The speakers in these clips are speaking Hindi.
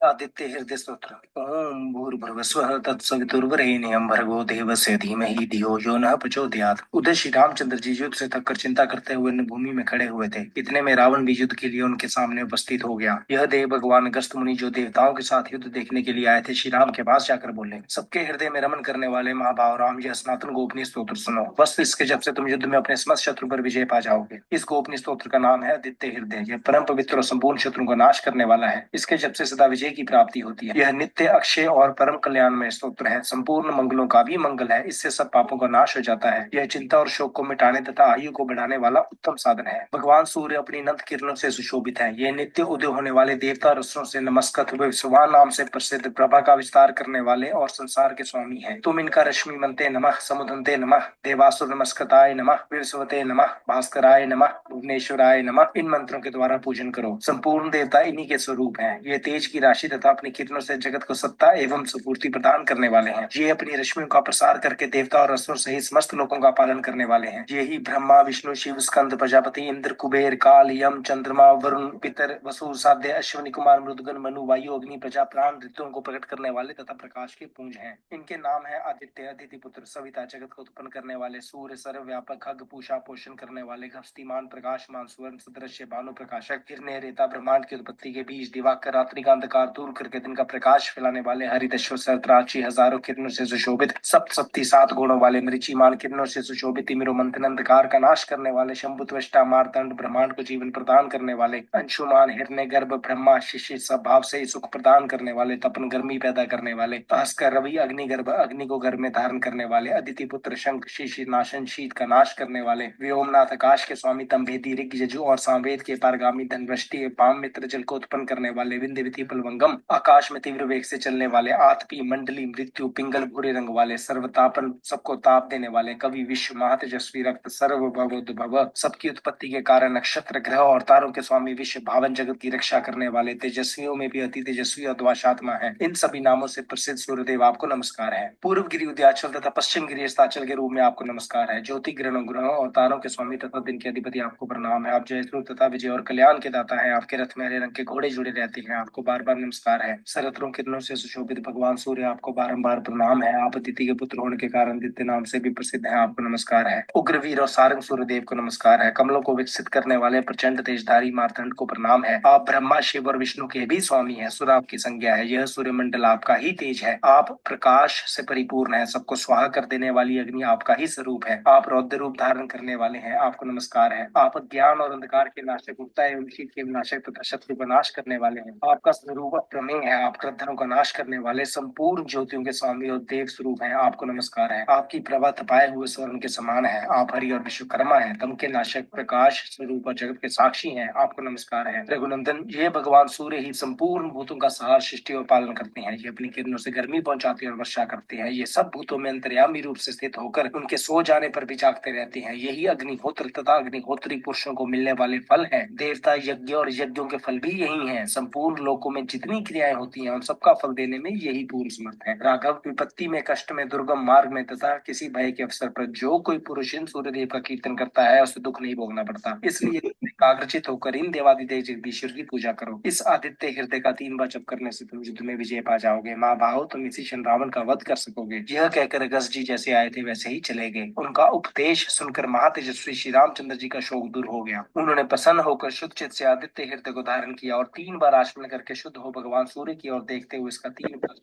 आदित्य हृदय स्तोत्र। ओम भूर्भुवस्वः तत्सवितुर्वरेण्यं भर्गो देवस्य धीमहि धियो यो नः प्रचोदयात्। उधर श्री रामचंद्र जी युद्ध से थककर चिंता करते हुए भूमि में खड़े हुए थे। इतने में रावण भी युद्ध के लिए उनके सामने उपस्थित हो गया। यह देव भगवान अगस्त मुनि जो देवताओं के साथ युद्ध देखने के लिए आए थे, श्री राम के पास जाकर बोले, सबके हृदय में रमन करने वाले महाभाव राम, यह सनातन गोपनीय स्तोत्र सुनो। बस इसके जब से तुम युद्ध में अपने समस्त शत्रु पर विजय पा जाओगे। इस गोपनीय स्तोत्र का नाम है आदित्य हृदय। यह परम पवित्र और संपूर्ण शत्रुओं का नाश करने वाला है। इसके जब से सदा विजय की प्राप्ति होती है। यह नित्य अक्षय और परम कल्याणमय स्तोत्र है। संपूर्ण मंगलों का भी मंगल है। इससे सब पापों का नाश हो जाता है। यह चिंता और शोक को मिटाने तथा आयु को बढ़ाने वाला उत्तम साधन है। भगवान सूर्य अपनी अनंत किरणों से सुशोभित है। यह नित्य उदय होने वाले देवता रसों से नमस्कृत हुए विश्वान नाम से प्रसिद्ध प्रभा का विस्तार करने वाले और संसार के स्वामी हैं। तुम इनका रश्मि मनते नमः, समुदंते नमः, देवासुर नमस्कृताय नमः, विश्वते नमः, भास्कराय नमः, भुवनेश्वराय नमः इन मंत्रों के द्वारा पूजन करो। संपूर्ण देवता इन्हीं के स्वरूप हैं। ये तेज की राशि तथा अपनी किरणों से जगत को सत्ता एवं सुपूर्ति प्रदान करने वाले हैं। ये अपनी रश्मियों का प्रसार करके देवता और असुर सहित समस्त लोगों का पालन करने वाले हैं। ये ही ब्रह्मा विष्णु शिव स्कंद प्रजापति इंद्र कुबेर काल यम चंद्रमा वरुण पितर वसु साध्य अश्विनी कुमार मृदगन मनु वायु अग्नि प्रजा प्राण ऋतुओं को प्रकट करने वाले तथा प्रकाश के पुंज हैं। इनके नाम है आदित्य, अदिति पुत्र, सविता, जगत को उत्पन्न करने वाले, सूर्य, सर्व व्यापक, खग, पूषा, पोषण करने वाले, हस्तिमान, प्रकाशमान, सुवर्ण सदृश्य, भानु प्रकाशक, हिरण्य, रेता, ब्रह्मांड की उत्पत्ति के बीज, दिवाकर, रात्रि का अंधकार दूर करके दिन का प्रकाश फैलाने वाले, हरित अश्व सहस्त्राक्षी, हजारों किरणों से सुशोभित, सप्तशक्ति सात गुणों वाले, मरीचिमान किरणों से सुशोभित, तिमिरो मंथन अंधकार का नाश करने वाले, शंभु त्वष्टा मारतंड ब्रह्मांड को जीवन प्रदान करने वाले, अंशुमान हिरण्य गर्भ ब्रह्मा शिष्य सब भाव से सुख प्रदान करने वाले, तपन गर्मी पैदा करने वाले, भास्कर रवि अग्निगर्भ अग्नि को गर्भ में धारण करने वाले, अदिति पुत्र शंख शिशि नाशन शीत का नाश करने वाले, व्योमनाथ आकाश के स्वामी, तंभेदी ऋग यजु और सामवेद के पारगामी, धनवृष्टि पाम मित्र जल को उत्पन्न करने वाले, विंध्य विधि प्लवंगम आकाश में तीव्र वेग से चलने वाले, आतपी मंडली मृत्यु पिंगल भूरे रंग वाले, सर्वतापन सबको ताप देने वाले, कवि विश्व महातेजस्वी रक्त सर्व भव सबकी उत्पत्ति के कारण, नक्षत्र ग्रह और तारों के स्वामी, विश्व भावन जगत की रक्षा करने वाले, तेजस्वियों में भी अति तेजस्वी अद्वाशात्मा है। इन सभी नामों से प्रसिद्ध सूर्यदेव आपको नमस्कार है। पूर्व गिरि उदयाचल तथा पश्चिम गिरि अस्ताचल के रूप में आपको नमस्कार है। ज्योति ग्रहणों ग्रहों और तारों के स्वामी तथा दिन के अधिपति आपको प्रणाम है। आप जय स्वरूप तथा विजय और कल्याण के दाता है। आपके रथ में हरे रंग के घोड़े जुड़े रहते हैं। आपको बार बार नमस्कार है। सरत्रों किरणों से सुशोभित भगवान सूर्य आपको बारंबार प्रणाम है। आप अदिति के पुत्र होने के कारण दित्य नाम से भी प्रसिद्ध है। आपको नमस्कार है। उग्रवीर और सारंग सूर्यदेव को नमस्कार है। कमलों को विकसित करने वाले प्रचंड तेजधारी मार्तंड को प्रणाम है। आप ब्रह्मा शिव और विष्णु के भी स्वामी हैं। सूर्य आपकी संज्ञा है। यह सूर्यमंडल आपका ही तेज है। आप प्रकाश से परिपूर्ण है। सबको स्वाहा कर देने वाली अग्नि आपका ही स्वरूप है। आप रौद्र रूप धारण करने वाले हैं। आपको नमस्कार है। आप ज्ञान और अंधकार के नाशक, उत्ता एवं शीत के विनाशक तथा शत्रु का नाश करने वाले हैं। आपका स्वरूप अप्रमेय है। आप ग्रद्धनों का नाश करने वाले संपूर्ण ज्योतियों के स्वामी और देव स्वरूप हैं। आपको नमस्कार है। आपकी प्रभा तपाए हुए स्वर्ण के समान है। आप हरि और विश्वकर्मा है। तम के नाशक, प्रकाश स्वरूप और जगत के साक्षी हैं। आपको नमस्कार है। रघुनंदन, ये भगवान सूर्य ही संपूर्ण भूतों का सहार सृष्टि और पालन करते हैं। ये अपनी किरणों से गर्मी पहुंचाते और वर्षा करते हैं। ये सब भूतों में अंतर्यामी रूप से स्थित होकर उनके सो जाने पर भी जागते रहते हैं। यही अग्निहोत्र तथा अग्निहोत्री पुरुषों को मिलने वाले फल हैं। देवता यज्ञ और यज्ञों के फल भी यही हैं। संपूर्ण लोकों में जितनी क्रियाएं होती हैं उन सबका फल देने में यही पूर्ण समर्थ है। राघव, विपत्ति में, कष्ट में, दुर्गम मार्ग में तथा किसी भय के अवसर पर जो कोई पुरुष इन सूर्यदेव का कीर्तन करता है उसे दुख नहीं भोगना पड़ता। इसलिए एकाग्रचित होकर इन देवादिदेव जगदीश्वर की पूजा करो। इस आदित्य हृदय का 3 बार जप करने से तुम युद्ध में विजय पा जाओगे। माँ भाव, तुम इसी क्षण रावण का वध कर सकोगे। यह कहकर अगस्त जी जैसे आए थे वैसे ही चले गए। उनका उपदेश सुनकर महातेजस्वी श्री रामचंद्र जी का शोक दूर हो गया। उन्होंने प्रसन्न होकर शुद्ध चित्त से आदित्य हृदय को धारण किया और 3 बार आचमन करके शुद्ध हो भगवान सूर्य की ओर देखते हुए इसका 3 बार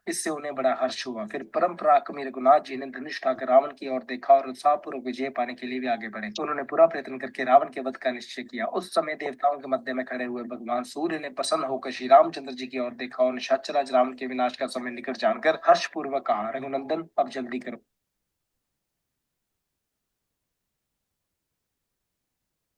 इससे उन्हें बड़ा हर्ष हुआ। फिर परम पराक्रमी रघुनाथ जी ने धनुष उठाकर रावण की ओर देखा और उत्साहपूर्वक विजय पाने के लिए भी आगे बढ़े। उन्होंने पूरा प्रयत्न करके रावण के वध का निश्चय किया। उस समय देवताओं के मध्य में खड़े हुए भगवान सूर्य ने प्रसन्न होकर श्री रामचंद्र जी की ओर देखा और निशाचराज रावण के विनाश का समय निकट जानकर हर्षपूर्वक कहा, रघुनंदन, अब जल्दी करो।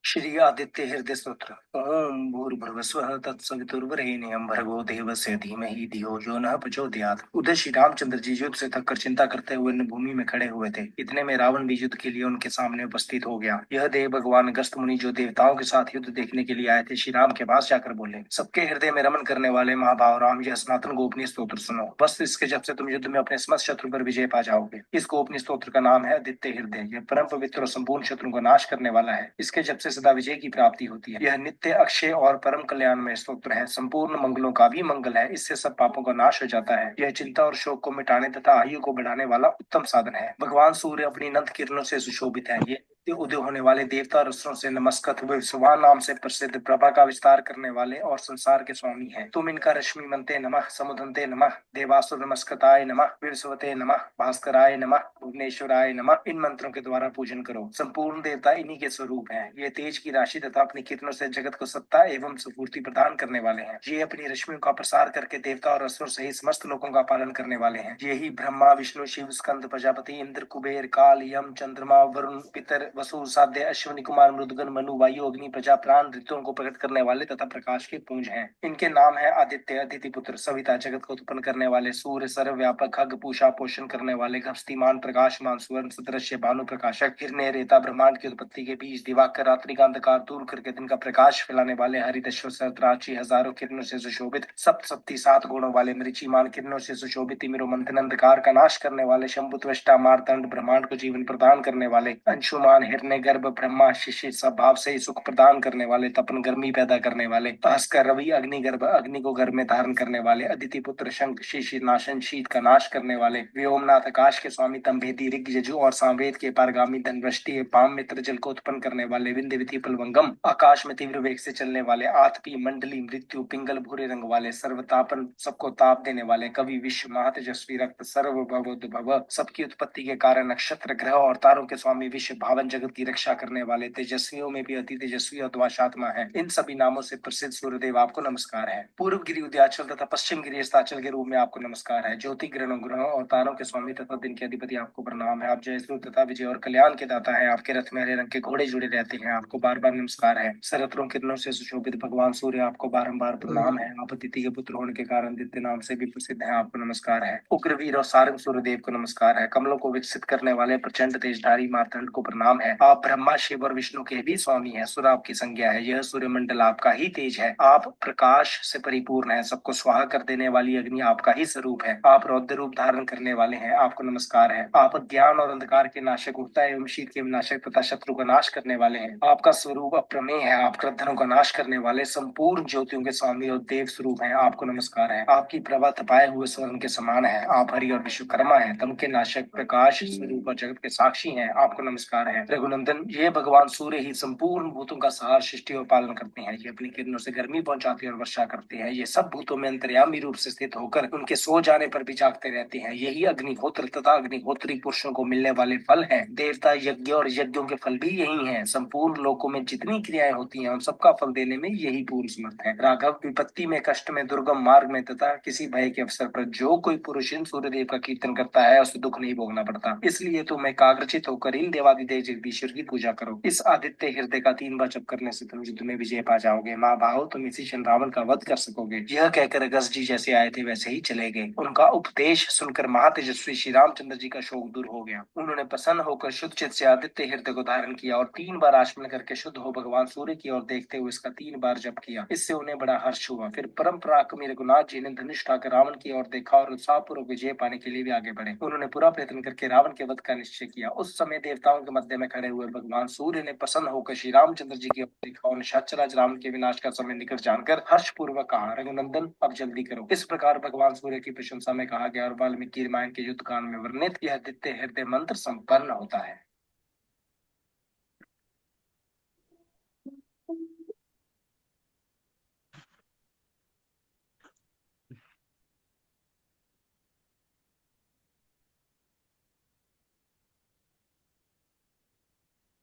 श्री आदित्य हृदय स्तोत्र। ओम भूर्भुवस्वः तत्सवितुर्वरेण्यं भर्गो देवस्य धीमहि धियो यो नः प्रचोदयात्। उधर श्री रामचंद्र जी युद्ध से थककर चिंता करते हुए भूमि में खड़े हुए थे। इतने में रावण भी युद्ध के लिए उनके सामने उपस्थित हो गया। यह देव भगवान अगस्त मुनि जो देवताओं के साथ युद्ध देखने के लिए आए थे, श्री राम के पास जाकर बोले, सबके हृदय में रमन करने वाले महाभाव राम, यह सनातन गोपनीय स्तोत्र सुनो। बस इसके जब से तुम युद्ध में अपने समस्त शत्रु पर विजय पा जाओगे। इस गोपनीय स्तोत्र का नाम है आदित्य हृदय। यह परम पवित्र और संपूर्ण शत्रुओं का नाश करने वाला है। इसके जब से सदा विजय की प्राप्ति होती है। यह नित्य अक्षय और परम कल्याणमय स्तोत्र है, संपूर्ण मंगलों का भी मंगल है। इससे सब पापों का नाश हो जाता है। यह चिंता और शोक को मिटाने तथा आयु को बढ़ाने वाला उत्तम साधन है। भगवान सूर्य अपनी नंद किरणों से सुशोभित है। ये उदय होने वाले देवता और असुरों से नमस्कृत हुए सुबह नाम से प्रसिद्ध प्रभा का विस्तार करने वाले और संसार के स्वामी हैं। तुम इनका रश्मि मनते नमः, समुदंते नमः, देवासुर नमस्कृताय नमः, विवस्वते नमः, भास्कराय नमः, भुवनेश्वराय नमः इन मंत्रों के द्वारा पूजन करो। संपूर्ण देवता इन्हीं के स्वरूप हैं। ये तेज की राशि तथा अपनी किरणों से जगत को सत्ता एवं सुपूर्ति प्रदान करने वाले हैं। ये अपनी रश्मियों का प्रसार करके देवता और असुर सहित समस्त लोगों का पालन करने वाले हैं। ये ही ब्रह्मा विष्णु शिव स्कंद प्रजापति इंद्र कुबेर काल यम चंद्रमा वरुण पितर वसु साध्य अश्विनी कुमार मृदगन मनु वायु अग्नि प्रजा प्राण ऋतुओं को प्रकट करने वाले तथा प्रकाश के पुंज हैं। इनके नाम है आदित्य, अदिति पुत्र, सविता, जगत को उत्पन्न करने वाले, सूर्य, सर्व व्यापक, खग, पूषा, पोषण करने वाले, गस्तीमान, प्रकाशमान, स्वर्ण सदृश्य, भानु प्रकाशक, हिरण्य, रेता, ब्रह्मांड की उत्पत्ति के बीज, दिवाकर, रात्रि का अंधकार दूर करके दिन का प्रकाश फैलाने वाले, हरित अश्व सहस्राची हजारों किरणों से सुशोभित, सप्तशती सात गुणों वाले, मरीचिमान किरणों से सुशोभित, तिमिरो मंथन अंधकार का नाश करने वाले, शंभु त्वष्टा मारतंड ब्रह्मांड को जीवन प्रदान करने वाले, अंशुमान हिरण्य गर्भ ब्रह्मा शिशिर सब भाव से सुख प्रदान करने वाले, तपन गर्मी पैदा करने वाले, भास्कर रवि अग्नि गर्भ अग्नि को गर्भ में धारण करने वाले, अदिति पुत्र शंख शिशिर नाशन शीत का नाश करने वाले, व्योमनाथ आकाश के स्वामी तमभेदी ऋग यजु और सामवेद के पारगामी धनवृष्टि पाम मित्र जल को उत्पन्न करने वाले, विंध्य विधि प्लवंगम आकाश में तीव्र वेग से चलने वाले, आतपी मंडली मृत्यु पिंगल भूरे रंग वाले, सर्वतापन सबको ताप देने वाले, कवि विश्व महातेजस्वी रक्त सर्व भव सबकी उत्पत्ति के कारण नक्षत्र ग्रह और तारों के स्वामी विश्व भावन जगत की रक्षा करने वाले, तेजस्वियों में भी अति तेजस्वी अद्वाशात्मा है। इन सभी नामों से प्रसिद्ध सूर्यदेव आपको नमस्कार है। पूर्व गिरि उदयाचल तथा पश्चिम गिरि अस्ताचल के रूप में आपको नमस्कार है। ज्योति ग्रहणों ग्रहों और तारों के स्वामी तथा दिन के अधिपति आपको प्रणाम है। आप जय सूर्य तथा विजय और कल्याण के दाता है। आपके रथ में हरे रंग के घोड़े जुड़े रहते हैं। आपको बार बार नमस्कार है। सरत्रों किरणों से सुशोभित भगवान सूर्य आपको बारंबार प्रणाम है। आप अदिति के पुत्र होने के कारण दित्य नाम से भी प्रसिद्ध है। आपको नमस्कार है। उग्रवीर और सारंग सूर्यदेव को नमस्कार है। कमलों को विकसित करने वाले प्रचंड तेजधारी मार्तंड को प्रणाम है। आप ब्रह्मा शिव और विष्णु के भी स्वामी हैं। सूर्य आपकी संज्ञा है। यह सूर्य मंडल आपका ही तेज है। आप प्रकाश से परिपूर्ण है। सबको स्वाहा कर देने वाली अग्नि आपका ही स्वरूप है। आप रौद्र रूप धारण करने वाले हैं। आपको नमस्कार है। आप ज्ञान और अंधकार के नाशक, उठता एवं शीत के विनाशक तथा शत्रु का नाश करने वाले हैं। आपका स्वरूप अप्रमेय है। आप क्रद्धनों का नाश करने वाले संपूर्ण ज्योतियों के स्वामी और देव स्वरूप हैं। आपको नमस्कार है। आपकी प्रभा तपाए हुए स्वर्ण के समान है। आप हरि और विश्वकर्मा है। तम के नाशक, प्रकाश स्वरूप और जगत के साक्षी हैं। आपको नमस्कार है। रघुनंदन, ये भगवान सूर्य ही संपूर्ण भूतों का सहार सृष्टि और पालन करते हैं। ये अपनी किरणों से गर्मी पहुंचाते और वर्षा करते हैं। ये सब भूतों में अंतर्यामी रूप से स्थित होकर उनके सो जाने पर भी जागते रहते हैं। यही अग्निहोत्र तथा अग्निहोत्री पुरुषों को मिलने वाले फल हैं। देवता यज्ञ और यज्ञों के फल भी यही हैं। संपूर्ण लोकों में जितनी क्रियाएं होती हैं उन सबका फल देने में यही पूर्ण समर्थ है। राघव, विपत्ति में, कष्ट में, दुर्गम मार्ग में तथा किसी भय के अवसर पर जो कोई पुरुष इन सूर्यदेव का कीर्तन करता है उसे दुख नहीं भोगना पड़ता। इसलिए तुम एकाग्रचित होकर इन देवादिदेव जगदीश्वर की पूजा करो। इस आदित्य हृदय का 3 बार जप करने से तुम युद्ध में विजय पा जाओगे। माँ भाव, तुम इसी क्षण रावण का वध कर सकोगे। यह कहकर अगस्त जी जैसे आए थे वैसे ही चले गए। उनका उपदेश सुनकर महातेजस्वी श्री रामचंद्र जी का शोक दूर हो गया। उन्होंने प्रसन्न होकर शुद्ध चित्त से आदित्य हृदय को धारण किया और 3 बार आचमन करके शुद्ध हो भगवान सूर्य की ओर देखते हुए इसका 3 बार जप किया। इससे उन्हें बड़ा हर्ष हुआ। फिर परम पराक्रमी रघुनाथ जी ने धनुष उठाकर रावण की ओर देखा और उत्साहपूर्वक विजय पाने के लिए भी आगे बढ़े। उन्होंने पूरा प्रयत्न करके रावण के वध का निश्चय किया। उस समय देवताओं के मध्य में खड़े हुए भगवान सूर्य ने प्रसन्न होकर श्री रामचंद्र जी की ओर देखा और निशाचर रावण के विनाश का समय निकट जानकर हर्ष पूर्वक कहा, रघुनंदन अब जल्दी करो। इस प्रकार भगवान सूर्य की प्रशंसा में कहा गया और वाल्मीकि रामायण के युद्ध कांड में वर्णित यह आदित्य हृदय मंत्र संपन्न होता है।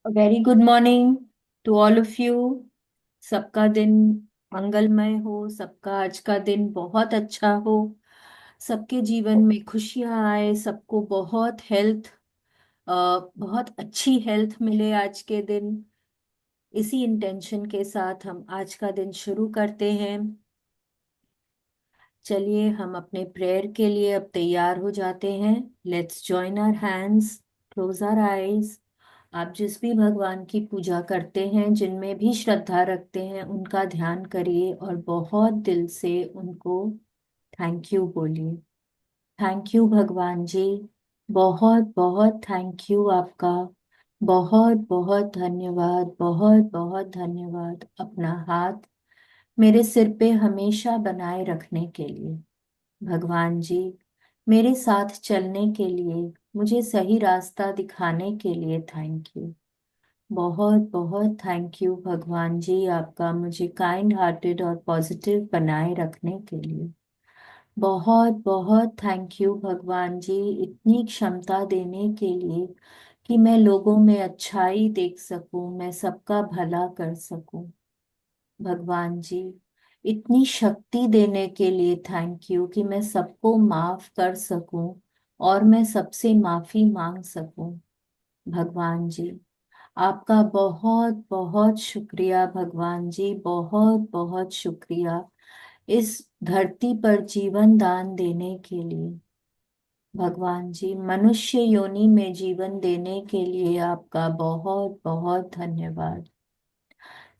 Very good morning to all of you. सबका दिन मंगलमय हो, सबका आज का दिन बहुत अच्छा हो, सबके जीवन में खुशियां आए, सबको बहुत अच्छी हेल्थ मिले आज के दिन। इसी इंटेंशन के साथ हम आज का दिन शुरू करते हैं। चलिए हम अपने प्रेयर के लिए अब तैयार हो जाते हैं। Let's join our hands, close our eyes. आप जिस भी भगवान की पूजा करते हैं, जिनमें भी श्रद्धा रखते हैं, उनका ध्यान करिए और बहुत दिल से उनको थैंक यू बोलिए। थैंक यू भगवान जी, बहुत बहुत थैंक यू आपका। बहुत बहुत धन्यवाद, बहुत बहुत धन्यवाद अपना हाथ मेरे सिर पे हमेशा बनाए रखने के लिए। भगवान जी, मेरे साथ चलने के लिए, मुझे सही रास्ता दिखाने के लिए थैंक यू। बहुत बहुत थैंक यू भगवान जी आपका, मुझे काइंड हार्टेड और पॉजिटिव बनाए रखने के लिए। बहुत बहुत थैंक यू भगवान जी, इतनी क्षमता देने के लिए कि मैं लोगों में अच्छाई देख सकूं, मैं सबका भला कर सकूं। भगवान जी, इतनी शक्ति देने के लिए थैंक यू कि मैं सबको माफ कर सकूं और मैं सबसे माफी मांग सकूं। भगवान जी, आपका बहुत बहुत शुक्रिया भगवान जी, बहुत बहुत शुक्रिया इस धरती पर जीवन दान देने के लिए। भगवान जी, मनुष्य योनि में जीवन देने के लिए आपका बहुत बहुत धन्यवाद।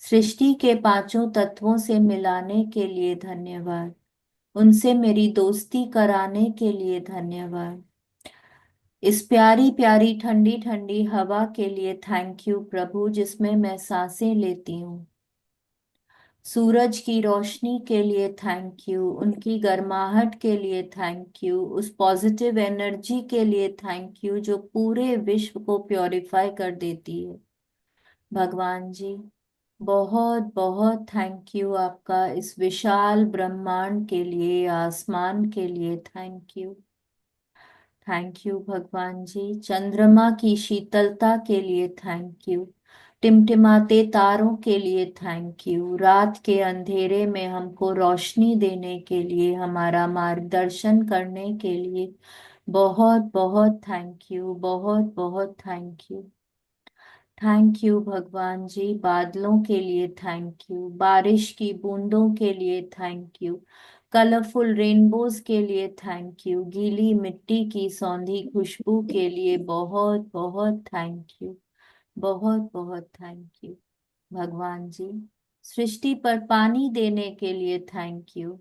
सृष्टि के पांचों तत्वों से मिलाने के लिए धन्यवाद। उनसे मेरी दोस्ती कराने के लिए धन्यवाद। इस प्यारी प्यारी ठंडी ठंडी हवा के लिए थैंक यू प्रभु, जिसमें मैं सांसें लेती हूँ। सूरज की रोशनी के लिए थैंक यू, उनकी गर्माहट के लिए थैंक यू, उस पॉजिटिव एनर्जी के लिए थैंक यू जो पूरे विश्व को प्योरीफाई कर देती है। भगवान जी, बहुत बहुत थैंक यू आपका इस विशाल ब्रह्मांड के लिए, आसमान के लिए थैंक यू। थैंक यू भगवान जी, चंद्रमा की शीतलता के लिए थैंक यू, टिमटिमाते तारों के लिए थैंक यू, रात के अंधेरे में हमको रोशनी देने के लिए, हमारा मार्गदर्शन करने के लिए बहुत बहुत थैंक यू, बहुत बहुत थैंक यू। थैंक यू भगवान जी, बादलों के लिए थैंक यू, बारिश की बूंदों के लिए थैंक यू, कलरफुल रेनबोज के लिए थैंक यू, गीली मिट्टी की सौंधी खुशबू के लिए बहुत बहुत थैंक यू, बहुत बहुत थैंक यू। भगवान जी, सृष्टि पर पानी देने के लिए थैंक यू।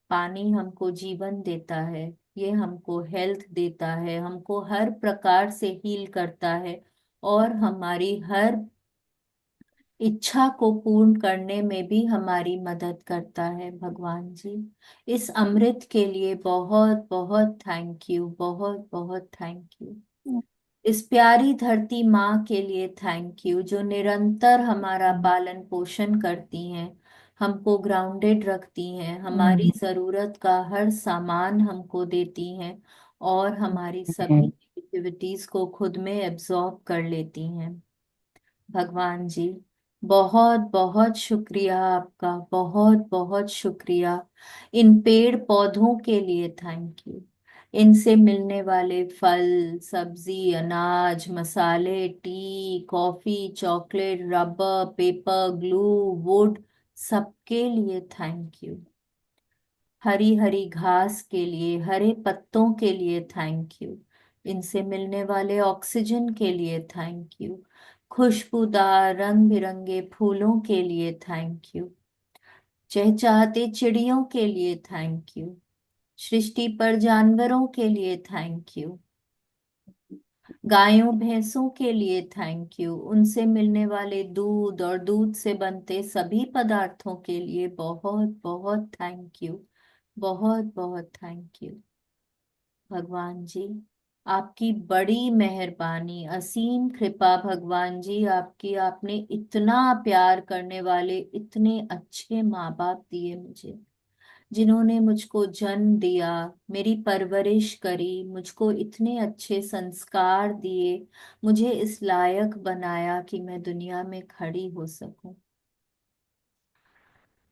पानी हमको जीवन देता है, ये हमको हेल्थ देता है, हमको हर प्रकार से हील करता है और हमारी हर इच्छा को पूर्ण करने में भी हमारी मदद करता है। भगवान जी, इस अमृत के लिए बहुत बहुत थैंक यू, बहुत बहुत थैंक यू। इस प्यारी धरती माँ के लिए थैंक यू जो निरंतर हमारा पालन पोषण करती हैं, हमको ग्राउंडेड रखती हैं, हमारी जरूरत का हर सामान हमको देती हैं और हमारी सभी एक्टिविटीज को खुद में एब्जॉर्ब कर लेती हैं। भगवान जी, बहुत बहुत शुक्रिया आपका, बहुत बहुत शुक्रिया। इन पेड़ पौधों के लिए थैंक यू, इनसे मिलने वाले फल, सब्जी, अनाज, मसाले, T, coffee, chocolate, rubber, paper, glue, would, सबके लिए थैंक यू। हरी हरी घास के लिए, हरे पत्तों के लिए थैंक यू, इनसे मिलने वाले ऑक्सीजन के लिए थैंक यू, खुशबूदार रंग बिरंगे फूलों के लिए थैंक यू, चहचहाते चिड़ियों के लिए थैंक यू, सृष्टि पर जानवरों के लिए थैंक यू, गायों भैंसों के लिए थैंक यू, उनसे मिलने वाले दूध और दूध से बनते सभी पदार्थों के लिए बहुत बहुत थैंक यू, बहुत बहुत थैंक यू। भगवान जी, आपकी बड़ी मेहरबानी, असीम कृपा भगवान जी आपकी, आपने इतना प्यार करने वाले इतने अच्छे माँ बाप दिए मुझे, जिन्होंने मुझको जन्म दिया, मेरी परवरिश करी, मुझको इतने अच्छे संस्कार दिए, मुझे इस लायक बनाया कि मैं दुनिया में खड़ी हो सकूं।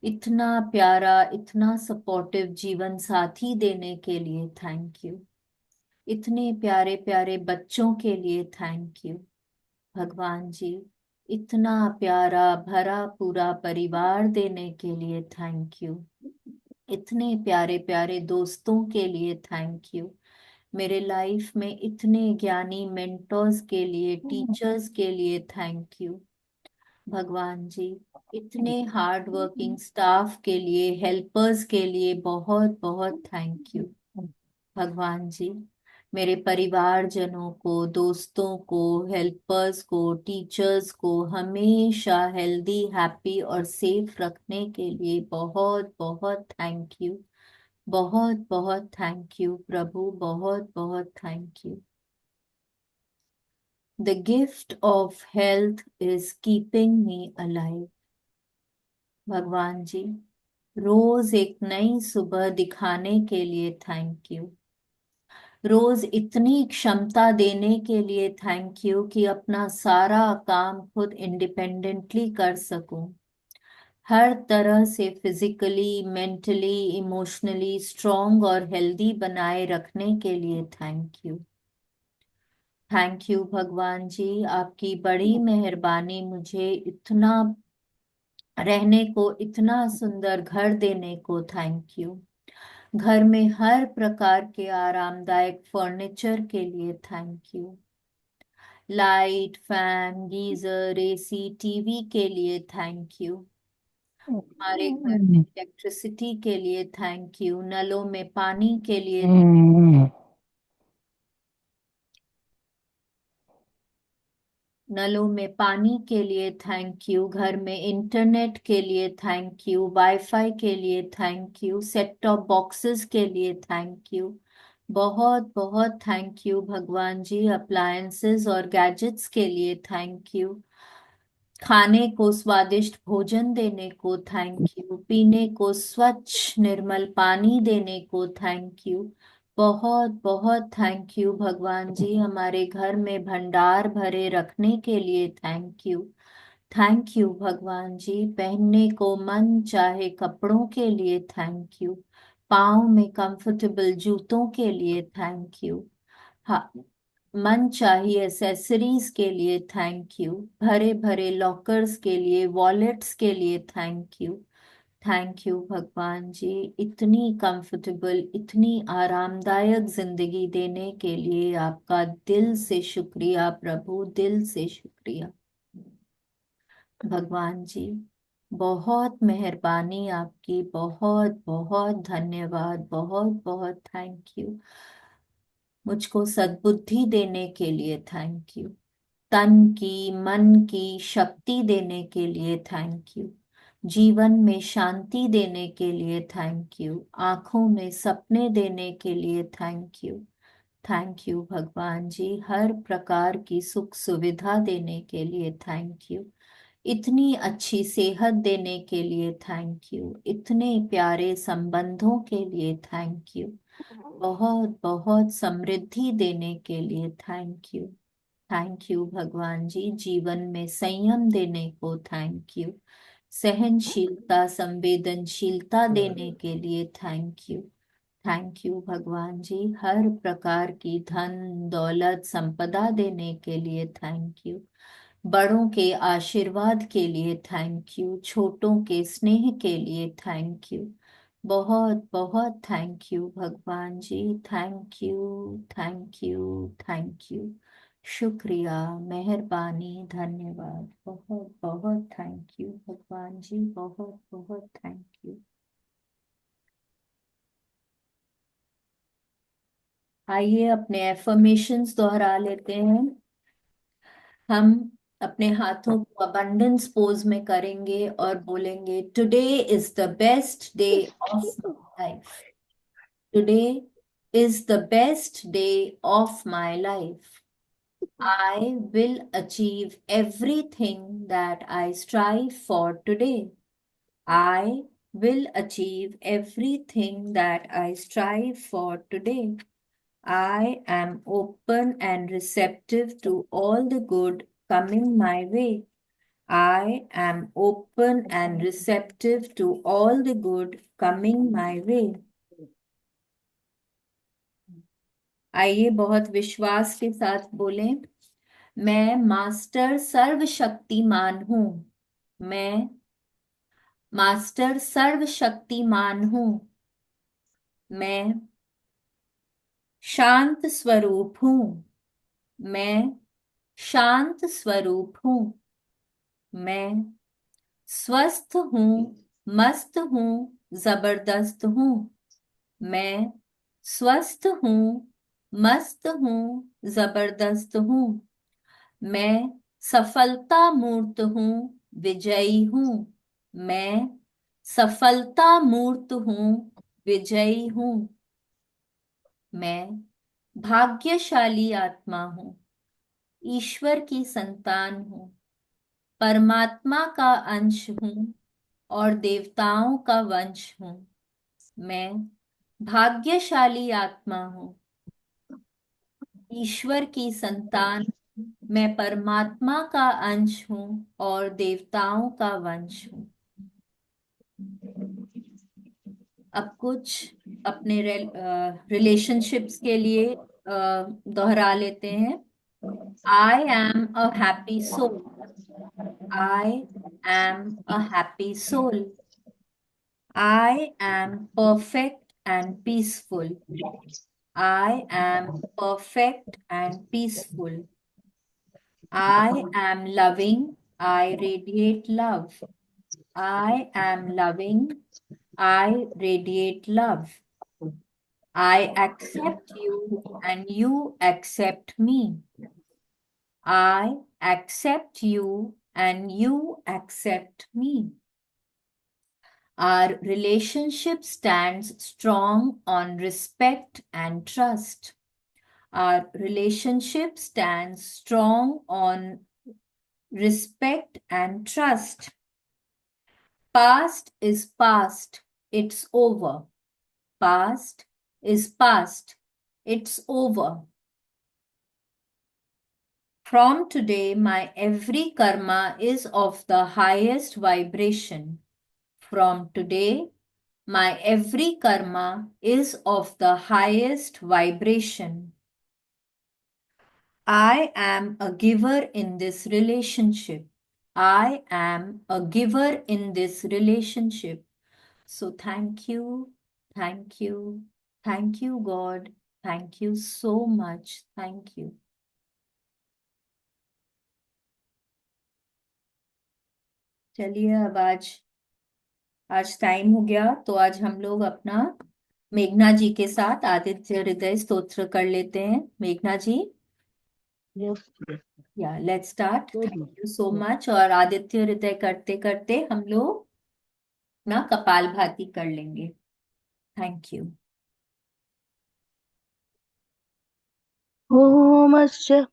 इतना प्यारा, इतना सपोर्टिव जीवन साथी देने के लिए थैंक यू। इतने प्यारे प्यारे बच्चों के लिए थैंक यू। भगवान जी, इतना प्यारा भरा पूरा परिवार देने के लिए थैंक यू। इतने प्यारे प्यारे दोस्तों के लिए थैंक यू। मेरे लाइफ में इतने ज्ञानी मेंटर्स के लिए, टीचर्स के लिए थैंक यू। भगवान जी, इतने हार्ड वर्किंग स्टाफ के लिए, हेल्पर्स के लिए बहुत बहुत थैंक यू। भगवान जी, मेरे परिवारजनों को, दोस्तों को, हेल्पर्स को, टीचर्स को हमेशा हेल्दी, हैप्पी और सेफ रखने के लिए बहुत बहुत थैंक यू। बहुत बहुत थैंक यू प्रभु, बहुत बहुत thank you. The gift of health is keeping me alive. भगवान जी, रोज एक नई सुबह दिखाने के लिए थैंक यू। रोज इतनी क्षमता देने के लिए थैंक यू कि अपना सारा काम खुद इंडिपेंडेंटली कर सकूं। हर तरह से फिजिकली, मेंटली, इमोशनली स्ट्रांग और हेल्दी बनाए रखने के लिए थैंक यू। थैंक यू भगवान जी, आपकी बड़ी मेहरबानी मुझे इतना रहने को, इतना सुंदर घर देने को थैंक यू। घर में हर प्रकार के आरामदायक फर्नीचर के लिए thank you. Light, fan, geyser, AC, TV के लिए थैंक यू। हमारे घर में इलेक्ट्रिसिटी के लिए थैंक यू। नलों में पानी के लिए, नलों में पानी के लिए थैंक यू। घर में इंटरनेट के लिए थैंक यू। वाईफाई के लिए thank you. Set top boxes के लिए थैंक यू। बहुत बहुत थैंक यू भगवान जी। अप्लायंसेस और गैजेट्स के लिए थैंक यू। खाने को स्वादिष्ट भोजन देने को थैंक यू। पीने को स्वच्छ निर्मल पानी देने को थैंक यू। बहुत बहुत थैंक यू भगवान जी। हमारे घर में भंडार भरे रखने के लिए थैंक यू। थैंक यू भगवान जी। पहनने को मन चाहे कपड़ों के लिए थैंक यू। पाँव में कंफर्टेबल जूतों के लिए थैंक यू। हाँ, मन चाहिए एसेसरीज के लिए थैंक यू। भरे भरे लॉकर्स के लिए, वॉलेट्स के लिए थैंक यू। थैंक यू भगवान जी, इतनी कंफर्टेबल, इतनी आरामदायक जिंदगी देने के लिए आपका दिल से शुक्रिया प्रभु, दिल से शुक्रिया भगवान जी। बहुत मेहरबानी आपकी, बहुत बहुत धन्यवाद, बहुत बहुत थैंक यू। मुझको सद्बुद्धि देने के लिए थैंक यू। तन की, मन की शक्ति देने के लिए थैंक यू। जीवन में शांति देने के लिए थैंक यू। आंखों में सपने देने के लिए थैंक यू। थैंक यू भगवान जी। हर प्रकार की सुख सुविधा देने के लिए थैंक यू। इतनी अच्छी सेहत देने के लिए थैंक यू। इतने प्यारे संबंधों के लिए थैंक यू। बहुत बहुत समृद्धि देने के लिए थैंक यू। थैंक यू भगवान जी। जीवन में संयम देने को थैंक यू। सहनशीलता, संवेदनशीलता देने के लिए थैंक यू। थैंक यू भगवान जी। हर प्रकार की धन दौलत संपदा देने के लिए थैंक यू। बड़ों के आशीर्वाद के लिए थैंक यू। छोटों के स्नेह के लिए थैंक यू। बहुत बहुत थैंक यू भगवान जी। Thank you, thank you, thank you. शुक्रिया, मेहरबानी, धन्यवाद। बहुत बहुत थैंक यू भगवान जी, बहुत बहुत थैंक यू। आइए अपने एफर्मेशंस दोहरा लेते हैं। हम अपने हाथों को अबंडेंस पोज में करेंगे और बोलेंगे, today is the best day of my life. Today is the best day of my life. I will achieve everything that I strive for today. I will achieve everything that I strive for today. I am open and receptive to all the good coming my way. I am open and receptive to all the good coming my way. आइए बहुत विश्वास के साथ बोलें, मैं मास्टर सर्वशक्तिमान हूँ। मैं मास्टर सर्वशक्तिमान हूँ। मैं शांत स्वरूप हूँ। मैं शांत स्वरूप हूँ। मैं स्वस्थ हूँ, मस्त हूँ, जबरदस्त हूँ। मैं स्वस्थ हूँ, मस्त हूँ, जबरदस्त हूँ। मैं सफलता मूर्त हूँ, विजयी हूँ। मैं सफलता मूर्त हूँ, विजयी हूँ। मैं भाग्यशाली आत्मा हूँ, ईश्वर की संतान हूँ, परमात्मा का अंश हूँ और देवताओं का वंश हूँ। मैं भाग्यशाली आत्मा हूँ, ईश्वर की संतान। मैं परमात्मा का अंश हूँ और देवताओं का वंश हूँ। अब कुछ अपने रिलेशनशिप्स के लिए दोहरा लेते हैं। I am a happy soul. I am a happy soul. I am perfect and peaceful. I am perfect and peaceful. I am loving. I radiate love. I am loving. I radiate love. I accept you and you accept me. I accept you and you accept me. Our relationship stands strong on respect and trust. Our relationship stands strong on respect and trust. Past is past, it's over. Past is past, it's over. From today, my every karma is of the highest vibration. From today, my every karma is of the highest vibration. I am a giver in this relationship. I am a giver in this relationship. So thank you, thank you, thank you, God. Thank you so much. Thank you. चलिए अब आज टाइम हो गया तो आज हम लोग अपना मेघना जी के साथ आदित्य हृदय स्तोत्र कर लेते हैं। मेघना जी, Yes, या let's start. good. Thank you so much. और आदित्य हृदय करते करते हम लोग ना कपालभाति कर लेंगे। Thank you. ओमस्य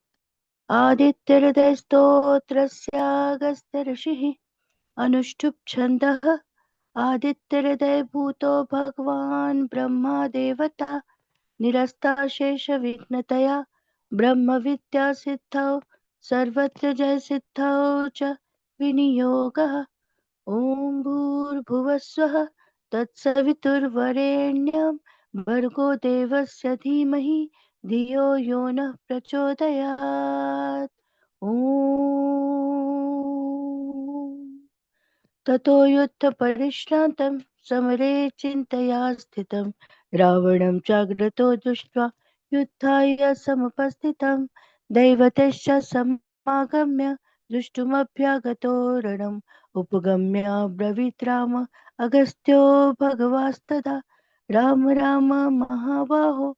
आदित्यहृदयस्तोत्रस्य ऋषिः अनुष्टुप् छन्दः आदित्यहृदयभूतो भगवान् ब्रह्मा देवता निरस्ताशेषविघ्नतया ब्रह्मविद्यासिद्धौ सर्वत्र जयसिद्धौ च विनियोगः। ॐ भूर्भुवस्वः तत्सवितुर्वरेण्यं भर्गो देवस्य धीमहि धियो यो नः प्रचोदयात्। ॐ ततो युद्धपरिश्रान्तं समरे चिन्तया स्थितं रावणं चाग्रतो दृष्ट्वा युद्धाय समुपस्थितं दैवतश्च समागम्य दृष्टुमभ्यागतो रणम् उपगम्य ब्रवीत् राम अगस्त्यो भगवास्तदा राम राम महाबाहो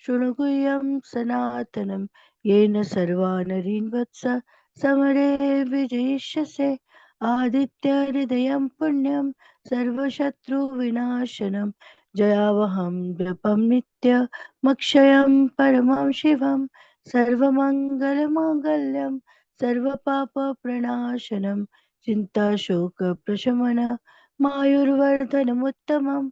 शृणु गुह्यं सनातनं येन सर्वा नरीन् वत्स समरे विजयिष्यसे। आदित्यहृदयं पुण्यं सर्वशत्रुविनाशनं जयावहं जपं नित्यमक्षयं परमं शिवं सर्वमङ्गलमाङ्गल्यं सर्वपापप्रणाशनं चिन्ताशोकप्रशमनं मायुर्वर्धनमुत्तमं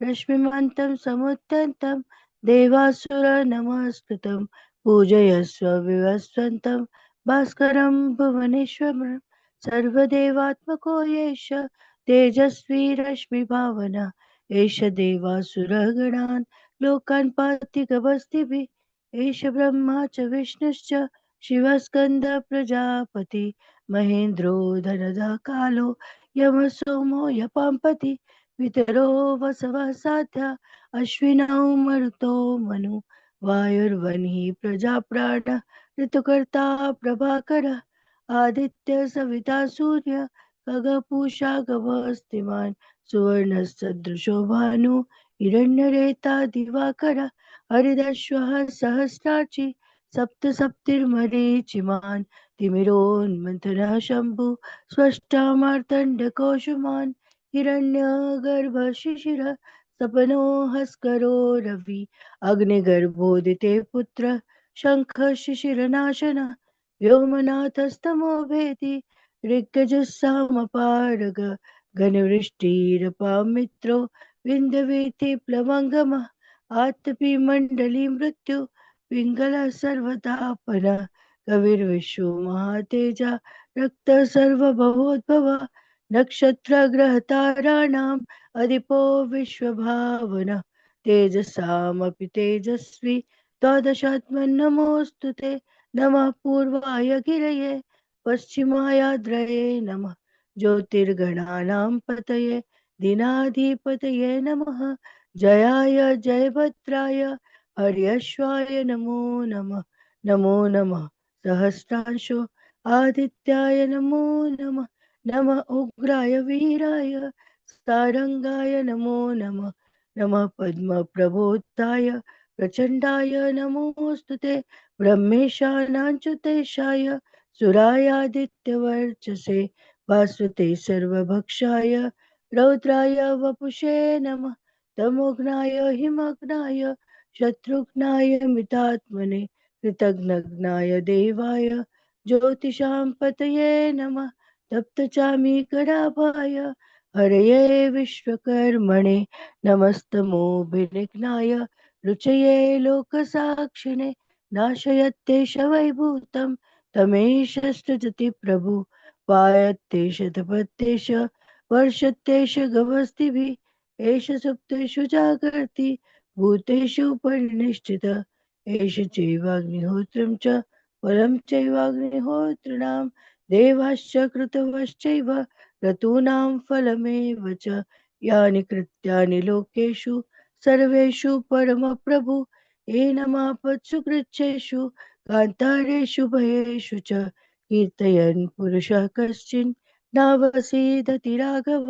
रश्मिमन्तं समुत्तन्तं देवासुरनमस्कृतं पूजयस्व विवस्वन्तं भास्करं भुवनेश्वरम् सर्वदेवात्मको येष तेजस्वी रश्मिभावना एष देवासुरगणान् लोकान् पाति गभस्तिभिः एष ब्रह्मा च विष्णुश्च शिवस्कन्द प्रजापति महेन्द्रो धनदा कालो यमः सोमो यपाम्पति पितरो वसवः साध्या अश्विनौ मरुतो मनु वायुर्वह्निः प्रजाप्राण ऋतुकर्ता प्रभाकरः आदित्य सविता सूर्य खगपूषा गवस्तिमान् सुवर्णसदृशो भानु हिरण्यरेता दिवाकर हरिदश्वः सहस्रार्चि सप्त सप्तिर्मरीचिमान् तिमिरोन्मथनः शम्भु स्वष्टामार्तण्डकोशमान् हिरण्यगर्भशिशिरः सपनो हस्करो रवि अग्निगर्भोदिते पुत्र शङ्खः शिशिरनाशनः व्योमनाथस्तमो भेति ऋग्गजस्सामपारग घनवृष्टिरपामित्रो विन्ध्यवेति प्लवङ्गमः आतपि मण्डली मृत्यु पिङ्गलः सर्वतापनः कविर्विश्वो महातेजा रक्तः सर्वभवोद्भवः नक्षत्रग्रहताराणाम् अधिपो विश्वभावनः तेजसामपि तेजस्वी द्वादशात्मन् ते नमः पूर्वाय गिरये पश्चिमायाद्रये नमः ज्योतिर्गणानां पतये दिनाधिपतये नमः जयाय जयभद्राय हर्यश्वाय नमो नमः नमो नमः सहस्रांशो आदित्याय नमो नमः नमः उग्राय वीराय सारंगाय नमो नमः नमः पद्मप्रबोधाय प्रचण्डाय नमोऽस्तुते ब्रह्मेशानाञ्च्युतेशाय सुरायादित्यवर्चसे भास्वते सर्वभक्षाय रौद्राय वपुषे नमः तमोघ्नाय हिमग्नाय शत्रुघ्नाय मितात्मने कृतघ्नघ्नाय देवाय ज्योतिषां पतये नमः तप्तचामीकराभाय हरये विश्वकर्मणे नमस्तमोभिनिघ्नाय रुचये लोकसाक्षिणे नाशयत्येष वैभूतं तमेष सृजति प्रभु पायत्येष तपत्येष वर्षत्येष गवस्तिभिः एष सुप्तेषु जागर्ति भूतेषु परिनिष्ठित एष चैवाग्निहोत्रं च परं चैवाग्निहोत्रिणां देवाश्च कृतवश्चैव क्रतूनां फलमेव च यानि कृत्यानि लोकेषु सर्वेषु परमप्रभु एनमापत्सु कृच्छ्रेषु कान्तारेषु भयेषु च कीर्तयन् पुरुषः कश्चिन् नावसीदति राघव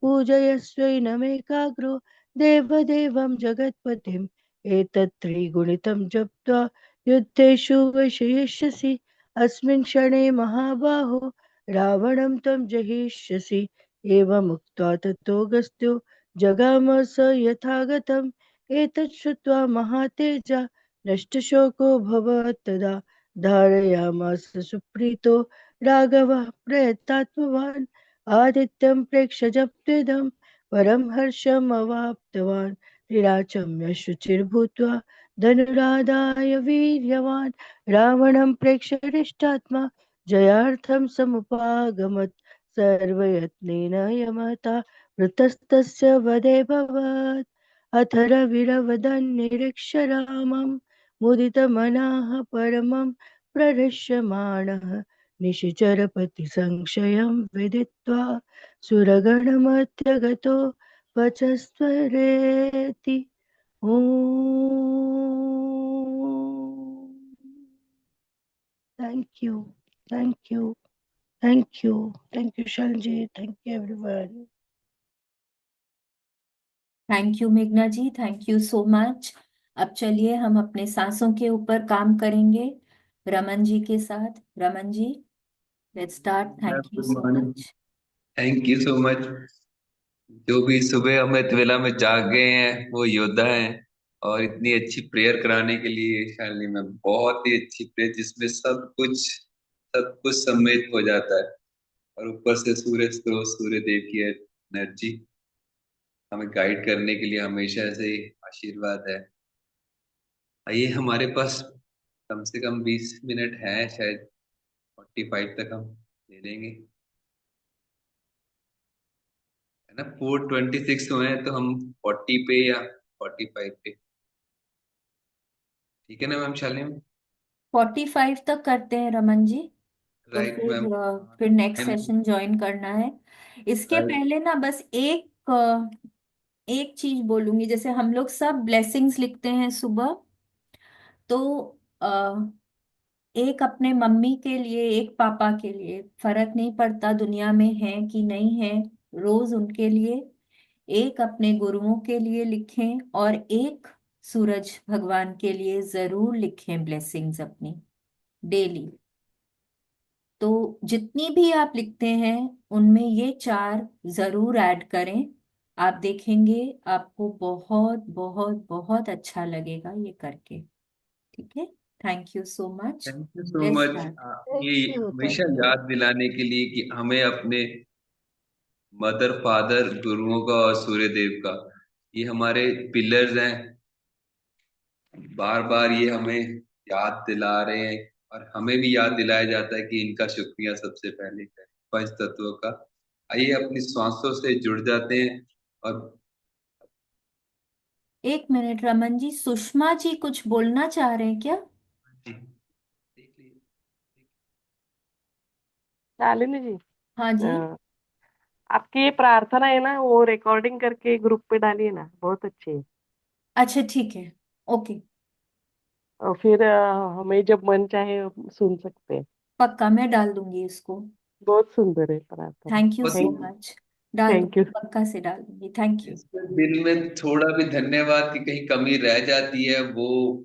पूजयस्वैनमेकाग्रो देवदेवं जगत्पतिम् एतत् त्रिगुणितं जप्त्वा युद्धेषु विषयिष्यसि अस्मिन् क्षणे महाबाहो रावणं त्वं जहिष्यसि एवमुक्त्वा ततोऽगस्त्यो जगाम स यथागतम् एतत् श्रुत्वा महातेजा नष्टशोको भवत् तदा धारयामास सुप्रीतो राघवः प्रयतात्मवान् आदित्यं प्रेक्ष्य जप्त्वेदं परं हर्षम् अवाप्तवान् निराचम्य शुचिर्भूत्वा धनुरादाय वीर्यवान् रावणं प्रेक्ष्य हृष्टात्मा जयार्थं समुपागमत् सर्वयत्नेन यमता वृतस्तस्य वधे भवत् अथ रविरवदन् निरीक्ष्य रामं मुदितमनः परमं प्रहृष्यमाणः निशिचरपति संशयं विदित्वा सुरगणमध्यगतो वचस्त्वरेति ॐ Thank you, thank you, thank you, Shalji, thank you, everyone. Thank you मेघना जी, थैंक यू सो मच। अब चलिए हम अपने सांसों के ऊपर काम करेंगे रमन जी के साथ। Raman ji, let's start. Thank you good so morning. Much. Thank you so much. जो भी सुबह अमृत वेला में जाग गए हैं वो योद्धा हैं। और इतनी अच्छी प्रेयर कराने के लिए शालिनी में बहुत ही अच्छी प्रेयर जिसमें सब कुछ सम्मिलित हो जाता है। और ऊपर से सूरज स्रोत सूर्य देव की एनर्जी हमें गाइड करने के लिए हमेशा से ही आशीर्वाद है। आइए, हमारे पास कम से कम 20 मिनट है, शायद 45 तक हम ले लेंगे, है ना। 4:26 हुए हैं तो हम 40 पे या 45 पे, ठीक है ना मैम शालिनी। 45 तक करते हैं रमन जी, तो राइट मैम। फिर नेक्स्ट सेशन ज्वाइन करना है। इसके राइट। पहले ना बस एक चीज बोलूंगी। जैसे हम लोग सब ब्लेसिंग्स लिखते हैं सुबह, तो एक अपने मम्मी के लिए, एक पापा के लिए, फर्क नहीं पड़ता दुनिया में है कि नहीं है, रोज उनके लिए एक अपने गुरुओं के लिए लिखें और एक सूरज भगवान के लिए जरूर लिखें ब्लेसिंग्स अपनी डेली। तो जितनी भी आप लिखते हैं उनमें ये चार जरूर ऐड करें। आप देखेंगे आपको बहुत बहुत बहुत अच्छा लगेगा ये करके। ठीक है। Thank you so much. Thank you so let's much. Start. ये हमेशा थैंक यू। याद दिलाने के लिए कि हमें अपने मदर फादर गुरुओं का और सूर्य देव का, ये हमारे पिलर्स हैं। बार बार ये हमें याद दिला रहे हैं और हमें भी याद दिलाया जाता है कि इनका शुक्रिया सबसे पहले करें, पंच तत्वों का। आइए अपनी सांसों से जुड़ जाते हैं। और एक मिनट रमन जी, सुषमा जी कुछ बोलना चाह रहे हैं क्या? जी, देख लीजिए। शालिनी जी, हाँ जी। अ, आपकी ये प्रार्थना है ना, वो रिकॉर्डिंग करके ग्रुप पे डालिए ना, बहुत अच्छी है। अच्छा ठीक है। ओके। और फिर हमें जब मन चाहे सुन सकते हैं। पक्का मैं डाल दूंगी इसको। बहुत सुंदर है प्रार्थना। Thank you so thank much. डाल थैंक यू। दूंगी, पक्का से डाल दूंगी। Thank you. इसमें दिल में थोड़ा भी धन्यवाद की कहीं कमी रह जाती है, वो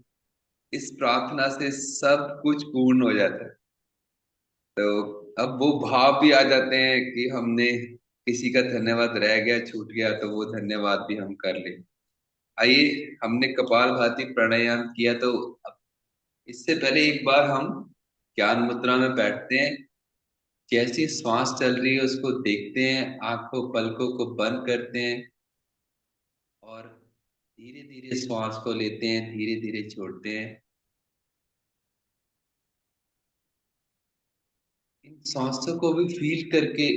इस प्रार्थना से सब कुछ पूर्ण हो जाता है। तो अब वो भाव भी आ जाते हैं कि हमने किसी का धन्यवाद रह गया, छूट गया, तो वो धन्यवाद भी हम कर ले। आइए, हमने कपालभाति प्राणायाम किया, तो अब इससे पहले एक बार हम ज्ञान मुद्रा में बैठते हैं। जैसी श्वास चल रही है उसको देखते हैं, आंखों पलकों को बंद करते हैं और धीरे धीरे श्वास को लेते हैं, धीरे धीरे छोड़ते हैं। इन सांसों को भी फील करके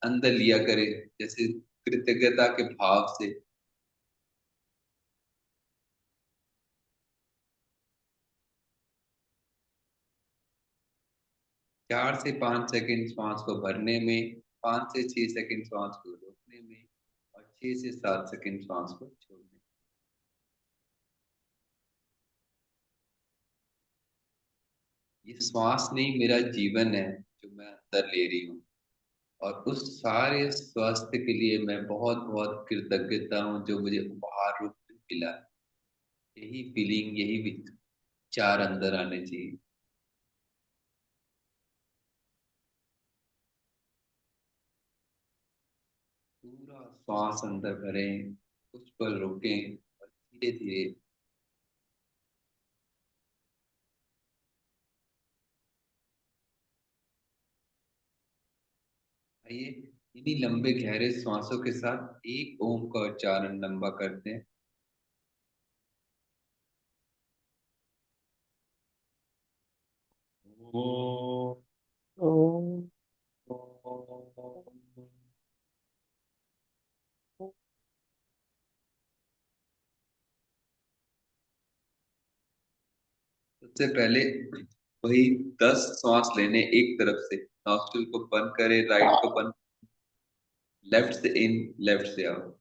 अंदर लिया करें, जैसे कृतज्ञता के भाव से। 4 से 5 सेकंड श्वास को भरने में, 5 से 6 सेकंड श्वास को रोकने में, और 6 से 7 सेकंड श्वास को छोड़ने में। ये श्वास नहीं, मेरा जीवन है जो मैं अंदर ले रही हूँ। और उस सारे स्वास्थ्य के लिए मैं बहुत बहुत कृतज्ञता हूँ जो मुझे उपहार रूप में मिला। यही फीलिंग, यही विचार अंदर आने चाहिए। पूरा श्वास अंदर भरें, उस पर रुकें और धीरे धीरे। आइए, इन्हीं लंबे गहरे श्वासों के साथ एक ओम का उच्चारण लंबा करते हैं। ओम। ओम। सबसे पहले वही 10 श्वास लेने, एक तरफ से नॉस्ट्रिल को बंद करें, राइट को बंद, लेफ्ट से इन, लेफ्ट से आउट।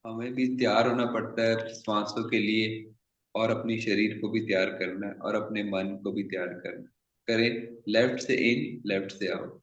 हमें भी तैयार होना पड़ता है श्वासों के लिए, और अपनी शरीर को भी तैयार करना है और अपने मन को भी तैयार करना है। करें, लेफ्ट से इन, लेफ्ट से आउट।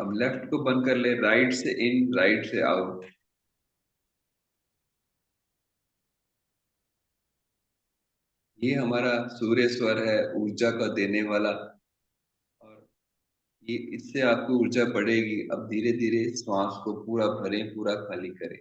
अब लेफ्ट को बंद कर ले, राइट से इन, राइट से आउट। ये हमारा सूर्य स्वर है, ऊर्जा का देने वाला। और ये इससे आपको ऊर्जा बढ़ेगी। अब धीरे धीरे श्वास को पूरा भरें, पूरा खाली करें।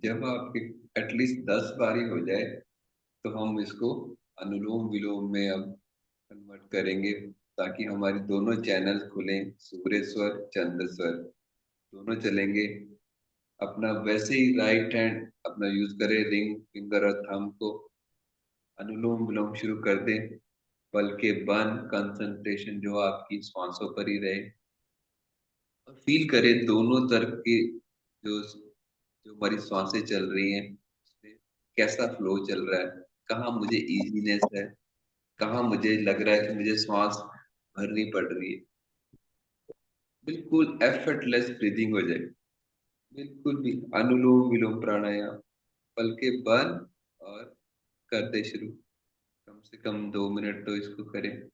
जब आपके एटलीस्ट 10 बारी हो जाए तो हम इसको अनुलोम विलोम में अब कन्वर्ट करेंगे, ताकि हमारी दोनों चैनल खुलें, सूर्य स्वर चंद्र स्वर दोनों चलेंगे। अपना वैसे ही राइट हैंड अपना यूज करें, रिंग फिंगर और थंब को, अनुलोम विलोम शुरू कर दें। पल के बंद, कंसंट्रेशन जो आपकी श्वासों पर ही रहे, और फील करें दोनों तरफ की जो जो हमारी सांसें चल रही हैं उसमें कैसा फ्लो चल रहा है, कहाँ मुझे इजीनेस है, कहाँ मुझे लग रहा है कि मुझे श्वास भरनी पड़ रही है। बिल्कुल एफर्टलेस ब्रीदिंग हो जाए, बिल्कुल भी। अनुलोम विलोम प्राणायाम पल के बंद और करते शुरू, कम से कम 2 मिनट तो इसको करें।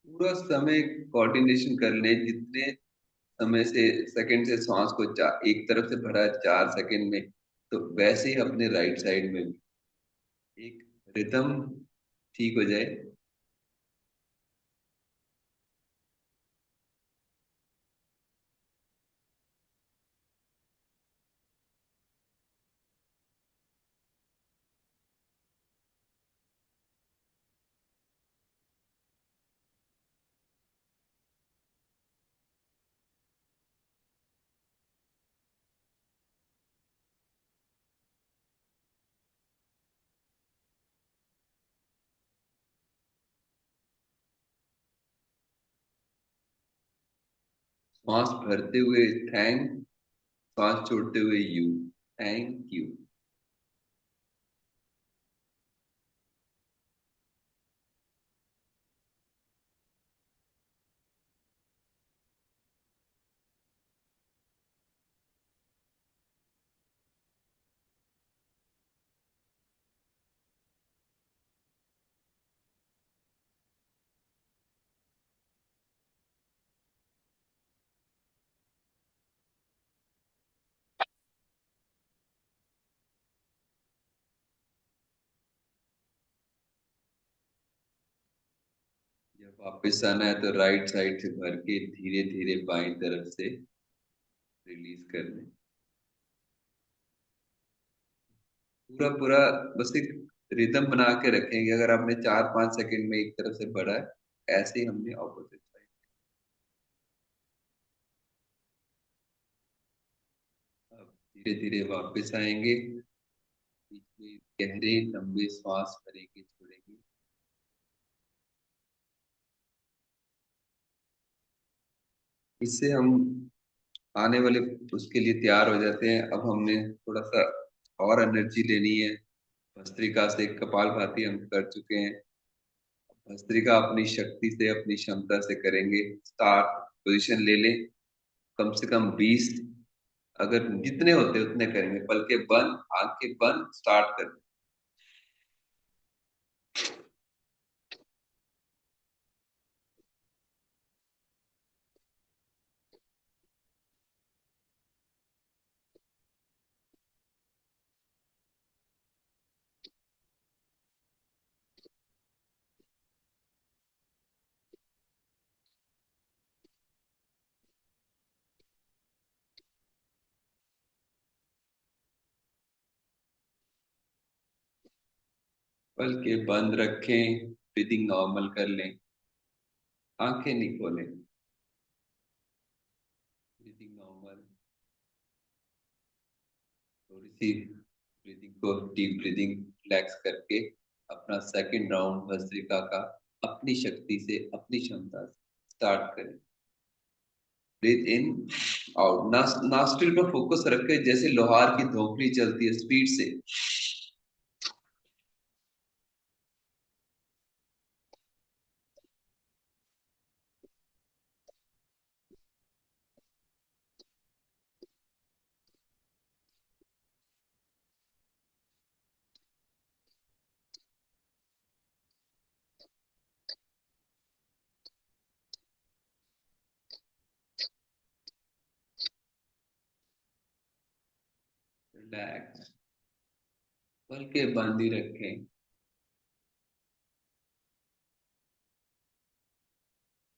पूरा समय कोऑर्डिनेशन कर लें, जितने समय से सेकंड से श्वास को एक तरफ से भरा है 4 सेकंड में, तो वैसे ही अपने राइट साइड में भी एक रिदम ठीक हो जाए। श्वास भरते हुए थैंक, श्वास छोड़ते हुए यू, थैंक यू। जब वापस आना है तो राइट साइड से भर के धीरे धीरे बाईं तरफ से रिलीज कर दें। पूरा पूरा बस एक रिदम बना के रखेंगे। अगर आपने 4-5 सेकंड में एक तरफ से बढ़ा है, ऐसे ही हमने ऑपोजिट साइड। अब धीरे धीरे वापस आएंगे, बीच में गहरे लंबे श्वास भरेंगे, छोड़ेंगे। इससे हम आने वाले उसके लिए तैयार हो जाते हैं। अब हमने थोड़ा सा और एनर्जी लेनी है। भस्त्रिका से कपालभाति हम कर चुके हैं। भस्त्रिका अपनी शक्ति से, अपनी क्षमता से करेंगे। स्टार्ट पोजीशन ले लें, कम से कम 20, अगर जितने होते उतने करेंगे। पलके बंद, आंखें बंद, स्टार्ट कर। पलके बंद रखें, ब्रीदिंग नॉर्मल कर लें, आंखें नहीं खोलें, ब्रीदिंग नॉर्मल। थोड़ी सी ब्रीदिंग को, डीप ब्रीदिंग रिलैक्स करके अपना सेकंड राउंड भस्त्रिका का अपनी शक्ति से, अपनी क्षमता से स्टार्ट करें। ब्रीथ इन आउट, नॉस्ट्रिल पर फोकस रखें, जैसे लोहार की धोखली चलती है स्पीड से। रिलैक्स, पलके बंद ही रखें।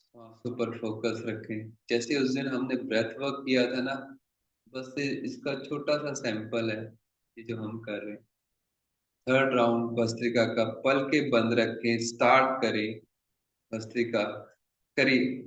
सांसों पर फोकस रखें, जैसे उस दिन हमने ब्रेथ वर्क किया था ना, बस इसका छोटा सा सैंपल है ये जो हम कर रहे हैं। थर्ड राउंड भस्त्रिका का, पल के बंद रखें, स्टार्ट करें। भस्त्रिका करिए।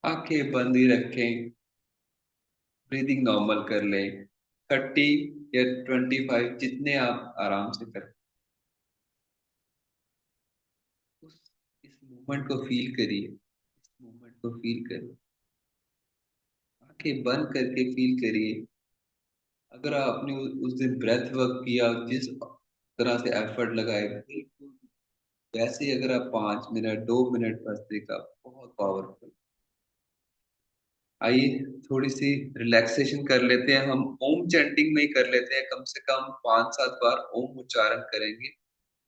आंखें बंद ही रखें, ब्रीदिंग नॉर्मल कर लें। 30 या 25, जितने आप आराम से करें। उस इस मूवमेंट को फील करिए, इस मूवमेंट को फील करिए, आंखें बंद करके फील करिए। अगर आपने उस दिन ब्रेथ वर्क किया, जिस तरह से एफर्ट लगाए, बिल्कुल वैसे ही अगर आप 5 मिनट 2 मिनट भस्त्रिका, बहुत पावरफुल। आइए थोड़ी सी रिलैक्सेशन कर लेते हैं। हम ओम चैंटिंग में ही कर लेते हैं, कम से कम 5-7 बार ओम उच्चारण करेंगे।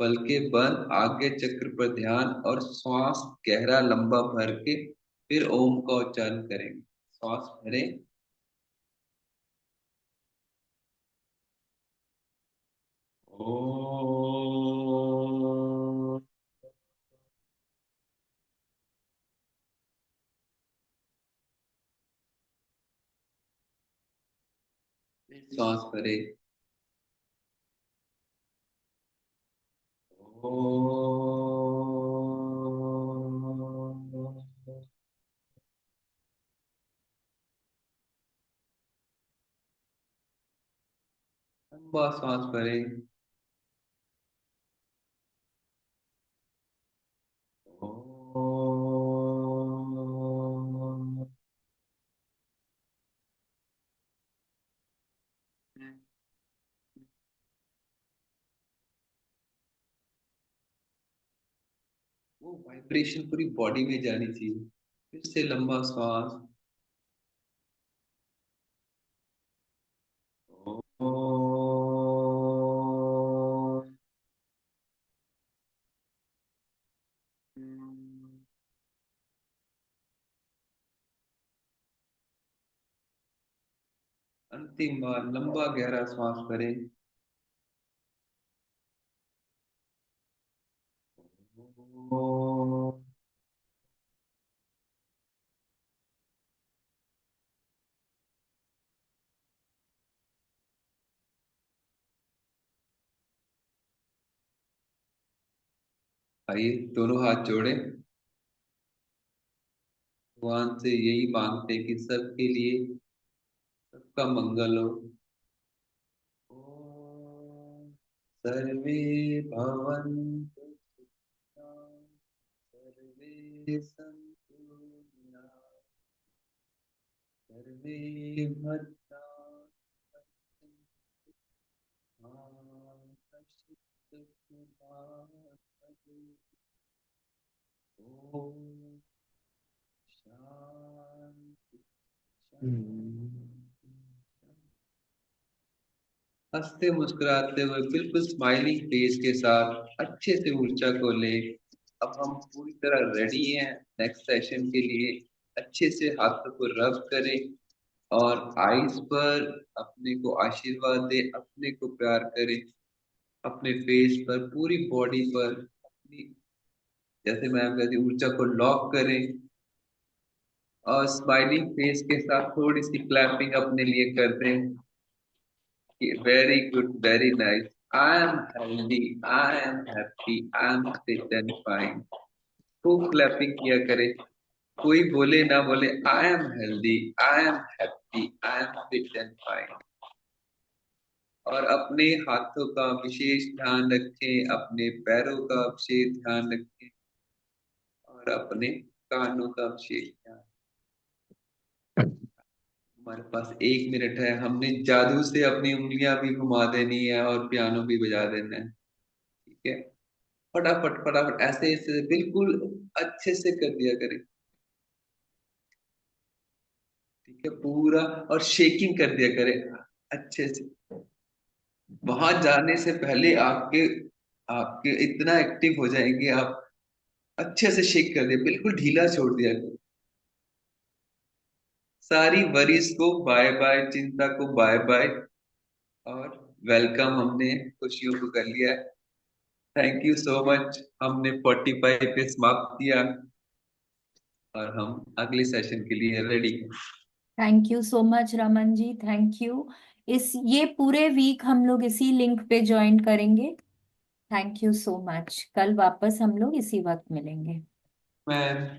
पलके बंद, आगे चक्र पर ध्यान, और श्वास गहरा लंबा भर के फिर ओम का उच्चारण करेंगे। श्वास भरें, ओ, श्वास भरें, ओ, लंबा सांस भरें, ओ, वो वाइब्रेशन पूरी बॉडी में जानी चाहिए। फिर से लंबा सांस, अंतिम बार लंबा गहरा सांस करें। ओम। आइए दोनों हाथ जोड़े, भगवान से यही मांगते हैं कि सबके लिए सबका मंगल हो। ओम। सर्वे भवन्तु सुखिनः, सर्वे सन्तु निरामयाः, सर्वे भद्राणि पश्यन्तु मा कश्चित् दुःखभाग्। ओम शांति शांति। हंसते मुस्कुराते हुए बिल्कुल स्माइलिंग फेस के साथ अच्छे से ऊर्जा को ले, अब हम पूरी तरह रेडी हैं नेक्स्ट सेशन के लिए। अच्छे से हाथों को रब करें और आईज पर अपने को आशीर्वाद दे, अपने को प्यार करें, अपने फेस पर, पूरी बॉडी पर अपनी, जैसे मैम कहती, ऊर्जा को लॉक करें और स्माइलिंग फेस के साथ थोड़ी सी क्लैपिंग अपने लिए कर दें। Very good, very nice. I am healthy, I am happy, I am fit and fine. खूब क्लैपिंग किया करें, कोई बोले ना बोले, I am healthy, I am happy, I am fit and fine. और अपने हाथों का विशेष ध्यान रखें, अपने पैरों का विशेष ध्यान रखें और अपने कानों का विशेष ध्यान। हमारे पास 1 मिनट है, हमने जादू से अपनी उंगलियां भी घुमा देनी है और पियानो भी बजा देना है। ठीक है, फटाफट फटाफट ऐसे ऐसे बिल्कुल अच्छे से कर दिया करें। ठीक है, पूरा, और शेकिंग कर दिया करें अच्छे से। वहां जाने से पहले आपके आपके इतना एक्टिव हो जाएंगे आप, अच्छे से शेक कर दिया, बिल्कुल ढीला छोड़ दिया करें। सारी वरीज को बाय बाय, चिंता को बाय बाय, और वेलकम, हमने खुशियों को कर लिया। थैंक यू सो मच, हमने 45 पे समाप्त किया और हम अगले सेशन के लिए रेडी हैं। Thank you so much Raman ji, thank you. इस ये पूरे वीक हम लोग इसी लिंक पे ज्वाइन करेंगे। Thank you so much. कल वापस हम लोग इसी वक्त मिलेंगे। मैं